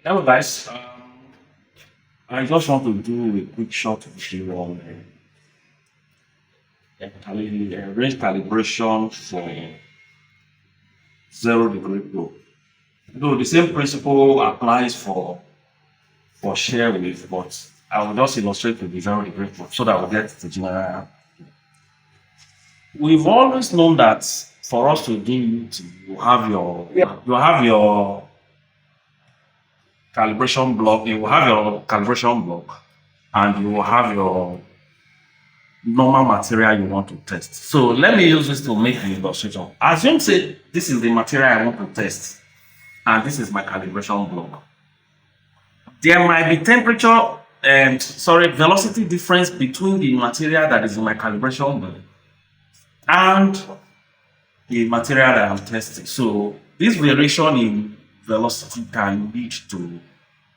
Hello guys, I just want to do a quick short video on range calibration for 0-degree probe. Though the same principle applies for share wave, but I will just illustrate with the 0-degree probe so that we get the general. We've always known that for us to do it, you have your calibration block, you will have your calibration block, and you will have your normal material you want to test. So let me use this to make the illustration. Assume say this is the material I want to test, and this is my calibration block. There might be velocity difference between the material that is in my calibration block and the material that I'm testing. So this variation in velocity can lead to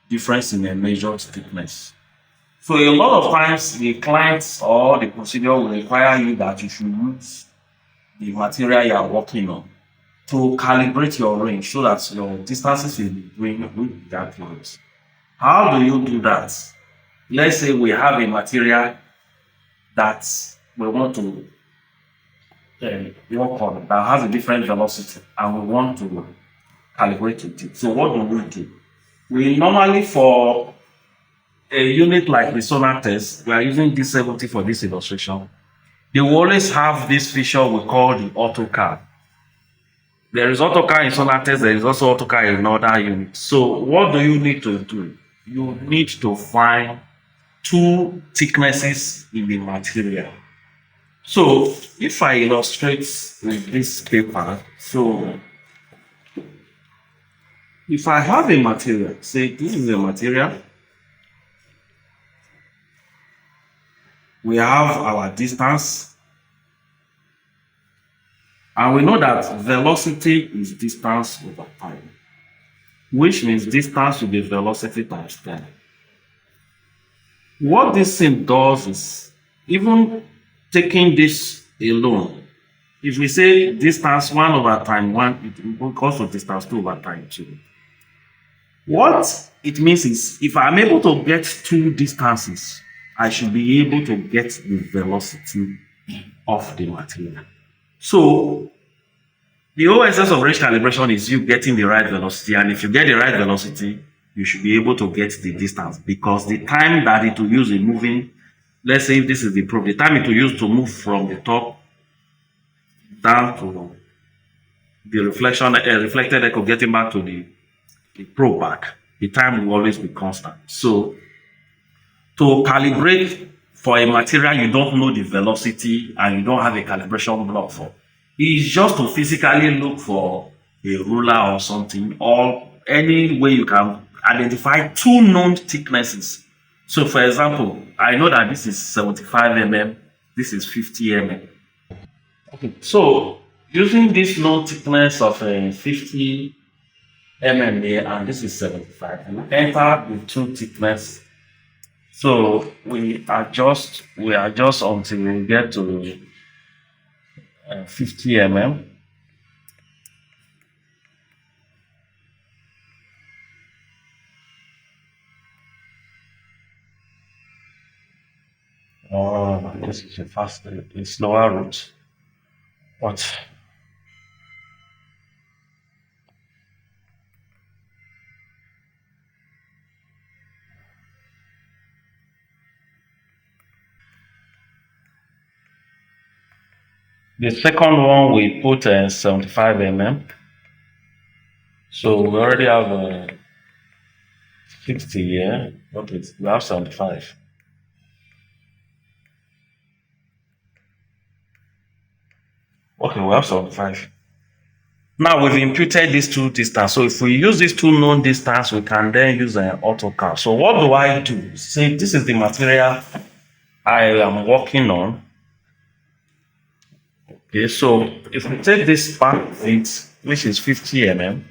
difference in a measured thickness. So a lot of times the clients or the procedure will require you that you should use the material you are working on to calibrate your range so that your distances will be doing that close. How do you do that? Let's say we have a material that we want to work on that has a different velocity and we want to calibrate it. So what do? We normally, for a unit like the sonar test, we are using D70 for this illustration. They will always have this feature we call the AUTOCAL. There is AUTOCAL in sonar test, there is also AUTOCAL in other units. So what do you need to do? You need to find two thicknesses in the material. So if I illustrate with this paper, so if I have a material, say this is a material, we have our distance, and we know that velocity is distance over time, which means distance will be velocity times time. What this thing does is, even taking this alone, if we say distance 1 over time 1, it will equal to distance 2 over time 2. What it means is, if I'm able to get two distances, I should be able to get the velocity of the material. So the whole essence of range calibration is you getting the right velocity, and if you get the right velocity, you should be able to get the distance, because the time that it will use in moving, let's say if this is the probe, the time it will use to move from the top down to the reflected echo getting back to the probe back, the time will always be constant. So to calibrate for a material you don't know the velocity and you don't have a calibration block for, is just to physically look for a ruler or something, or any way you can identify two known thicknesses. So for example, I know that this is 75 mm, this is 50 mm. Okay, so using this known thickness of 50 mm here, and this is 75, we enter the two thickness. So we adjust until we get to 50 mm. Oh, this is a slower route, but the second one we put 75 mm. So we already have 60 here. Okay, we have 75. Okay, we have 75. Now we've imputed these two distance. So if we use these two known distance, we can then use an AUTOCAL. So what do I do? Say this is the material I am working on. Okay, so if we take this part of it, which is 50 mm,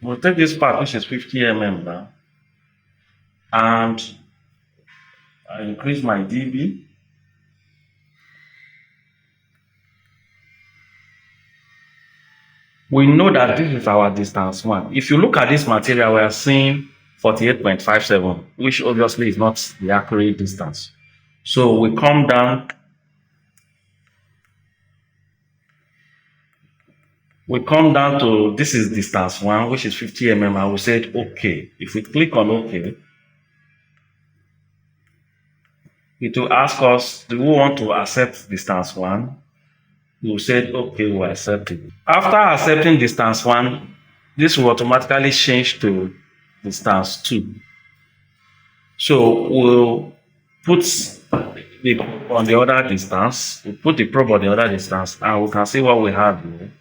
we'll take this part, which is 50 mm now, and I increase my dB. We know that this is our distance 1. If you look at this material, we are seeing 48.57, which obviously is not the accurate distance. So we come down, to this is distance 1, which is 50 mm, and we said OK. If we click on OK, it will ask us, do we want to accept distance 1? We said OK, we'll accept it. After accepting distance 1, this will automatically change to distance 2. So we'll put the probe on the other distance, and we can see what we have here.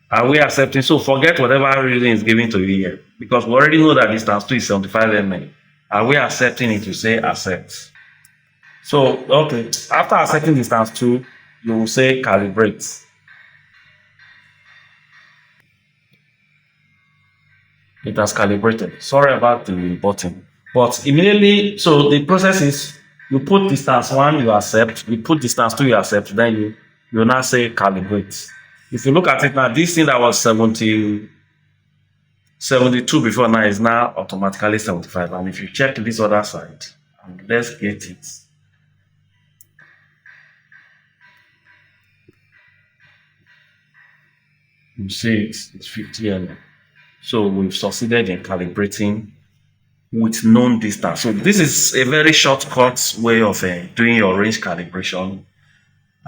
Are we accepting? So forget whatever reading is given to you here, because we already know that distance 2 is 75 mm. Are we accepting it? You say accept. So, okay, after accepting distance 2, you will say calibrate. It has calibrated. Sorry about the button. But immediately, so the process is you put distance 1, you accept. You put distance 2, you accept. Then you now say calibrate. If you look at it now, this thing that was 72 before now is now automatically 75. And if you check this other side, and let's get it. You see it's 50 mm. So we've succeeded in calibrating with known distance. So this is a very shortcut way of doing your range calibration.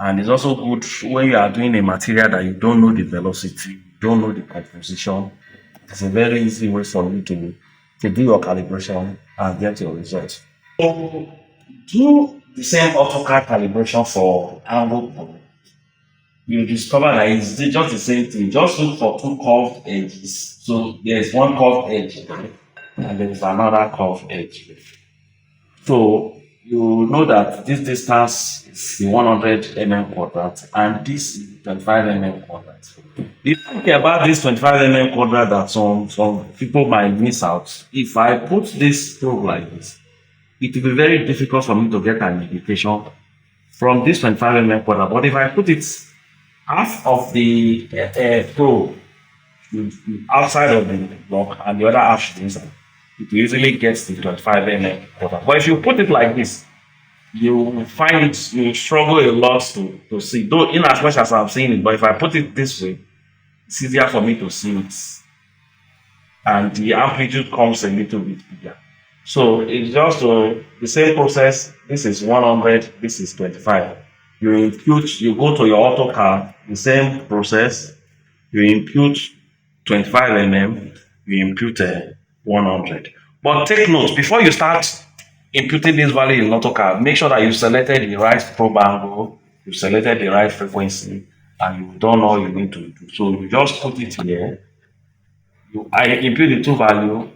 And it's also good when you are doing a material that you don't know the velocity, you don't know the composition. It's a very easy way for you to do your calibration and get your results. So do the same AUTOCAL calibration for angle probe. You discover that it's just the same thing. Just look for 2 curved edges. So there's one curved edge and there's another curved edge. So you know that this distance is 100 mm quadrat and this is 25 mm quadrat. The thing about this 25 mm quadrat that some people might miss out, if I put this probe like this, it will be very difficult for me to get an indication from this 25 mm quadrat. But if I put it half of the probe outside of the block and the other half is inside, it easily gets the 25 mm quadrat. But if you put it like this, you find it, you struggle a lot to see. Though in as much as I'm seeing it, but if I put it this way, it's easier for me to see it. And the amplitude comes a little bit bigger. So it's just the same process. This is 100, this is 25. You go to your AUTOCAL, the same process, you impute 25 mm, you impute 100. But take note, before you start imputing this value in AUTOCAL, make sure that you selected the right probe angle, you selected the right frequency, and you've done all you need to do. So you just put it here. I impute the 2 value,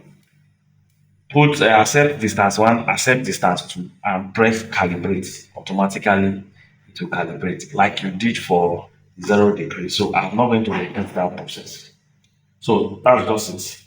put accept distance 1, accept distance 2, and press calibrate. Automatically it will calibrate like you did for 0 degree. So I'm not going to repeat that process. So that's just it.